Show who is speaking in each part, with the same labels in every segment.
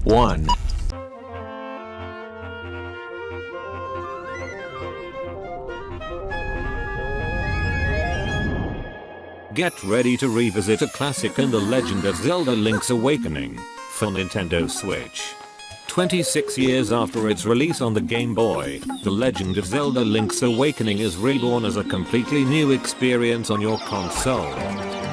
Speaker 1: 1.
Speaker 2: Get ready to revisit a classic in the legend of Zelda Link's Awakening for Nintendo Switch. 26 years after its release on the Game Boy, The Legend of Zelda Link's Awakening is reborn as a completely new experience on your console.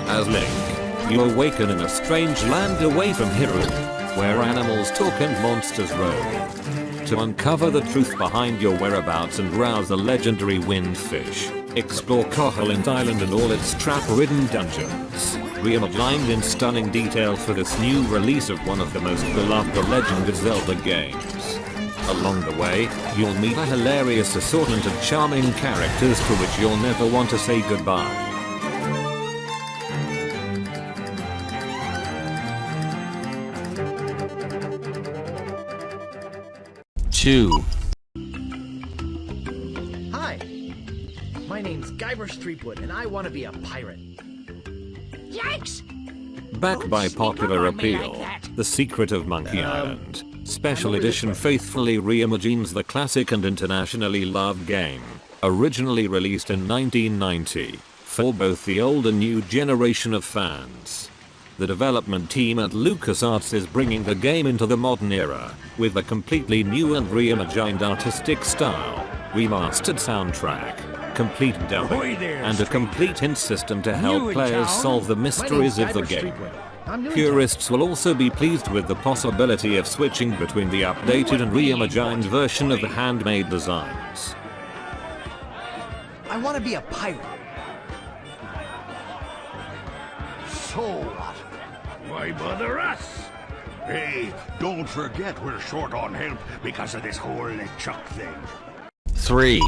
Speaker 2: As Link, you awaken in a strange land away from Hyrule, where animals talk and monsters roam. To uncover the truth behind your whereabouts and rouse the legendary Windfish, explore Koholint Island and all its trap-ridden dungeons, reimagined in stunning detail for this new release of one of the most beloved The Legend of Zelda games. Along the way, you'll meet a hilarious assortment of charming characters to which you'll never want to say goodbye.
Speaker 1: 2.
Speaker 3: Hi, my name's Guybrush Threepwood and I want to be a pirate.
Speaker 4: Yikes!
Speaker 2: Backed by popular appeal, The Secret of Monkey Island Special Edition faithfully reimagines the classic and internationally loved game, originally released in 1990, for both the old and new generation of fans. The development team at LucasArts is bringing the game into the modern era, with a completely new and reimagined artistic style, remastered soundtrack, complete dubbing, and a complete hint system to help players solve the mysteries of the game. Purists will also be pleased with the possibility of switching between the updated and reimagined version of the handmade designs.
Speaker 3: I want to be a pirate.
Speaker 5: So what? Why bother us? Hey, don't forget we're short on help because of this whole LeChuck thing.
Speaker 1: 3.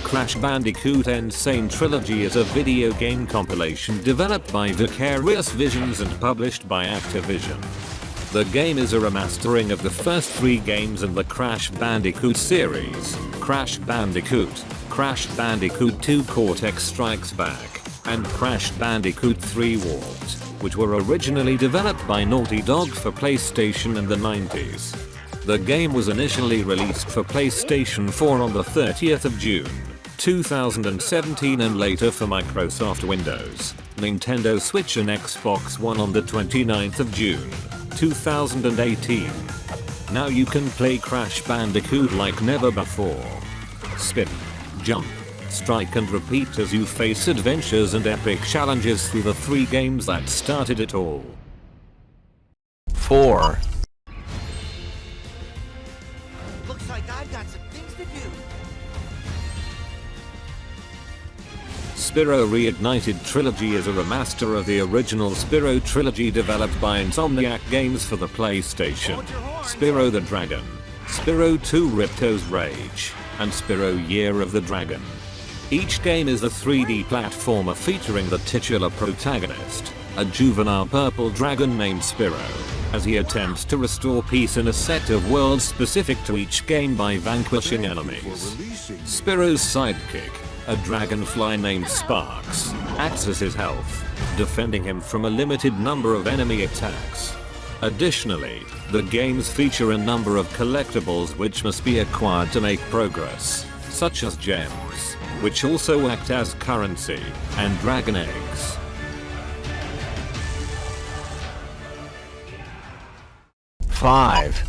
Speaker 2: Crash Bandicoot Insane Trilogy is a video game compilation developed by Vicarious Visions and published by Activision. The game is a remastering of the first 3 games in the Crash Bandicoot series, Crash Bandicoot, Crash Bandicoot 2 Cortex Strikes Back, and Crash Bandicoot 3 Warped, which were originally developed by Naughty Dog for PlayStation in the 90s. The game was initially released for PlayStation 4 on the 30th of June, 2017 and later for Microsoft Windows, Nintendo Switch and Xbox One on the 29th of June, 2018. Now you can play Crash Bandicoot like never before. Spin, jump, strike and repeat as you face adventures and epic challenges through the 3 games that started it all.
Speaker 1: 4.
Speaker 3: Looks like I've got some things to do.
Speaker 2: Spyro Reignited Trilogy is a remaster of the original Spyro trilogy developed by Insomniac Games for the PlayStation. Spyro the Dragon, Spyro 2 Ripto's Rage, and Spyro Year of the Dragon. Each game is a 3D platformer featuring the titular protagonist, a juvenile purple dragon named Spyro, as he attempts to restore peace in a set of worlds specific to each game by vanquishing enemies. Spyro's sidekick, a dragonfly named Sparks, acts as his health, defending him from a limited number of enemy attacks. Additionally, the games feature a number of collectibles which must be acquired to make progress, such as gems, which also act as currency, and dragon eggs.
Speaker 1: 5.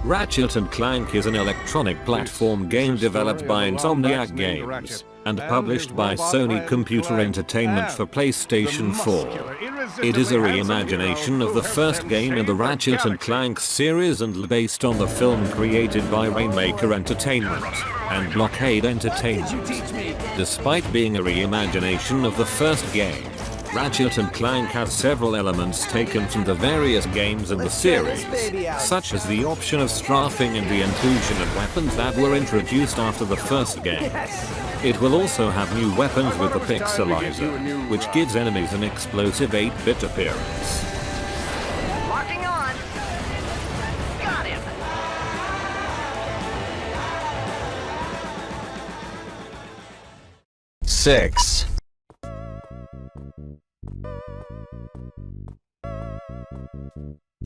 Speaker 2: Ratchet Clank is an electronic platform game developed by Insomniac Games and published by Sony Computer Entertainment for PlayStation 4. It is a reimagination of the first game in the Ratchet & Clank series and based on the film created by Rainmaker Entertainment and Blockade Entertainment. Despite being a reimagination of the first game, Ratchet & Clank has several elements taken from the various games in the series, such as the option of strafing and the inclusion of weapons that were introduced after the first game. It will also have new weapons with the Pixelizer, which gives enemies an explosive 8-bit appearance.
Speaker 4: Locking on. Got him.
Speaker 1: 6,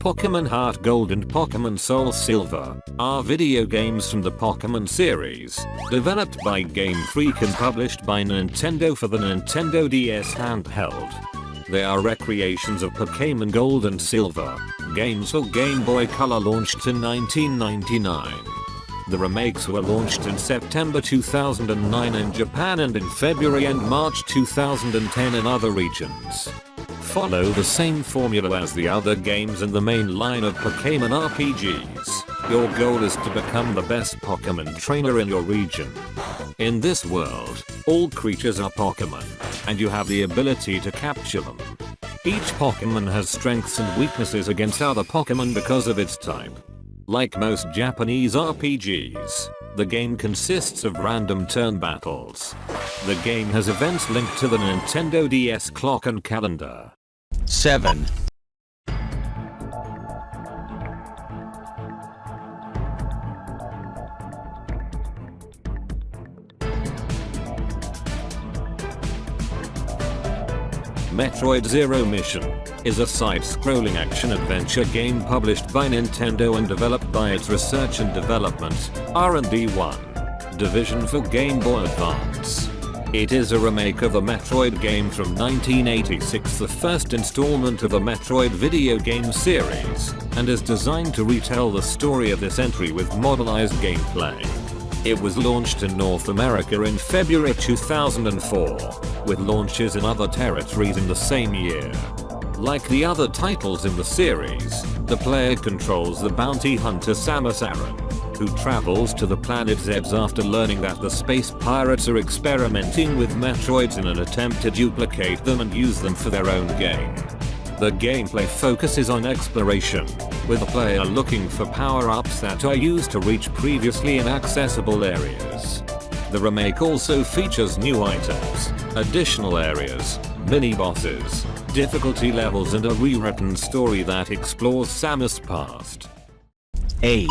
Speaker 2: Pokemon Heart Gold and Pokemon Soul Silver are video games from the Pokemon series, developed by Game Freak and published by Nintendo for the Nintendo DS handheld. They are recreations of Pokemon Gold and Silver, games for Game Boy Color launched in 1999. The remakes were launched in September 2009 in Japan and in February and March 2010 in other regions. Follow the same formula as the other games in the main line of Pokemon RPGs. Your goal is to become the best Pokemon trainer in your region. In this world, all creatures are Pokemon, and you have the ability to capture them. Each Pokemon has strengths and weaknesses against other Pokemon because of its type. Like most Japanese RPGs, the game consists of random turn battles. The game has events linked to the Nintendo DS clock and calendar.
Speaker 1: 7,
Speaker 2: Metroid Zero Mission is a side-scrolling action-adventure game published by Nintendo and developed by its Research and Development (R&D 1) division for Game Boy Advance. It is a remake of the Metroid game from 1986, the first installment of the Metroid video game series, and is designed to retell the story of this entry with modernized gameplay. It was launched in North America in February 2004, with launches in other territories in the same year. Like the other titles in the series, the player controls the bounty hunter Samus Aran, who travels to the planet Zebes after learning that the space pirates are experimenting with Metroids in an attempt to duplicate them and use them for their own gain. The gameplay focuses on exploration, with the player looking for power-ups that are used to reach previously inaccessible areas. The remake also features new items, additional areas, mini-bosses, difficulty levels and a rewritten story that explores Samus' past.
Speaker 1: 8,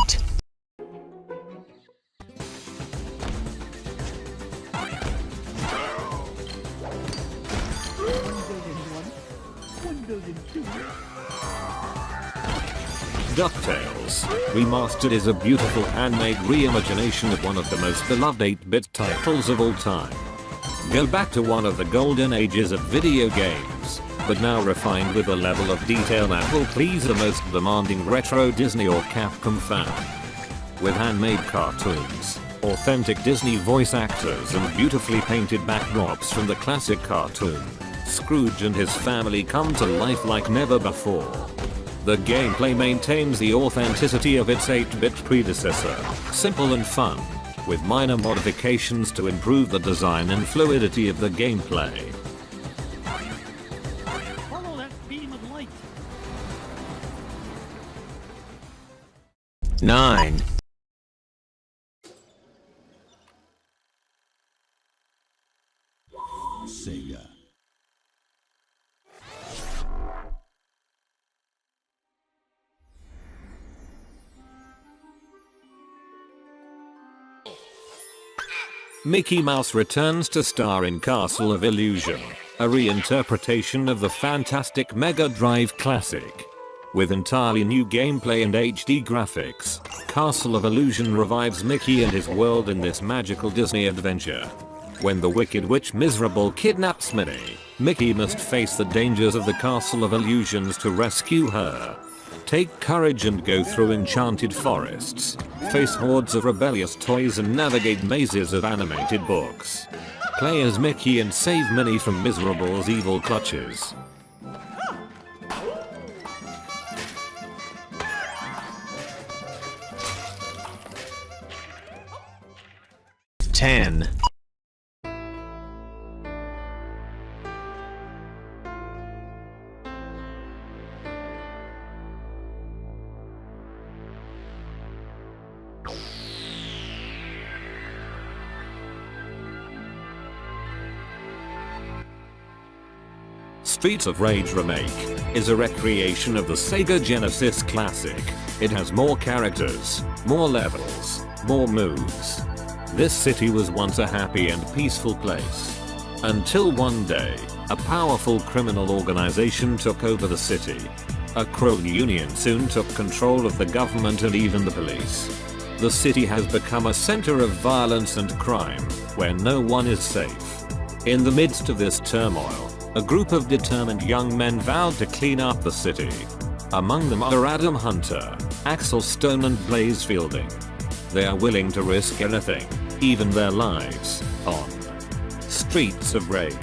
Speaker 2: DuckTales Remastered is a beautiful handmade reimagination of one of the most beloved 8-bit titles of all time. Go back to one of the golden ages of video games, but now refined with a level of detail that will please the most demanding retro Disney or Capcom fan. With handmade cartoons, authentic Disney voice actors and beautifully painted backdrops from the classic cartoon, Scrooge and his family come to life like never before. The gameplay maintains the authenticity of its 8-bit predecessor, simple and fun, with minor modifications to improve the design and fluidity of the gameplay.
Speaker 4: Follow that beam of light.
Speaker 1: 9,
Speaker 5: Sega.
Speaker 2: Mickey Mouse returns to star in Castle of Illusion, a reinterpretation of the fantastic Mega Drive classic. With entirely new gameplay and HD graphics, Castle of Illusion revives Mickey and his world in this magical Disney adventure. When the Wicked Witch Miserable kidnaps Minnie, Mickey must face the dangers of the Castle of Illusions to rescue her. Take courage and go through enchanted forests, face hordes of rebellious toys and navigate mazes of animated books. Play as Mickey and save Minnie from Miserable's evil clutches.
Speaker 1: ten,
Speaker 2: Streets of Rage Remake is a recreation of the Sega Genesis classic. It has more characters, more levels, more moves. This city was once a happy and peaceful place. Until one day, a powerful criminal organization took over the city. A cruel union soon took control of the government and even the police. The city has become a center of violence and crime, where no one is safe. In the midst of this turmoil, a group of determined young men vowed to clean up the city. Among them are Adam Hunter, Axel Stone and Blaze Fielding. They are willing to risk anything, even their lives, on Streets of Rage.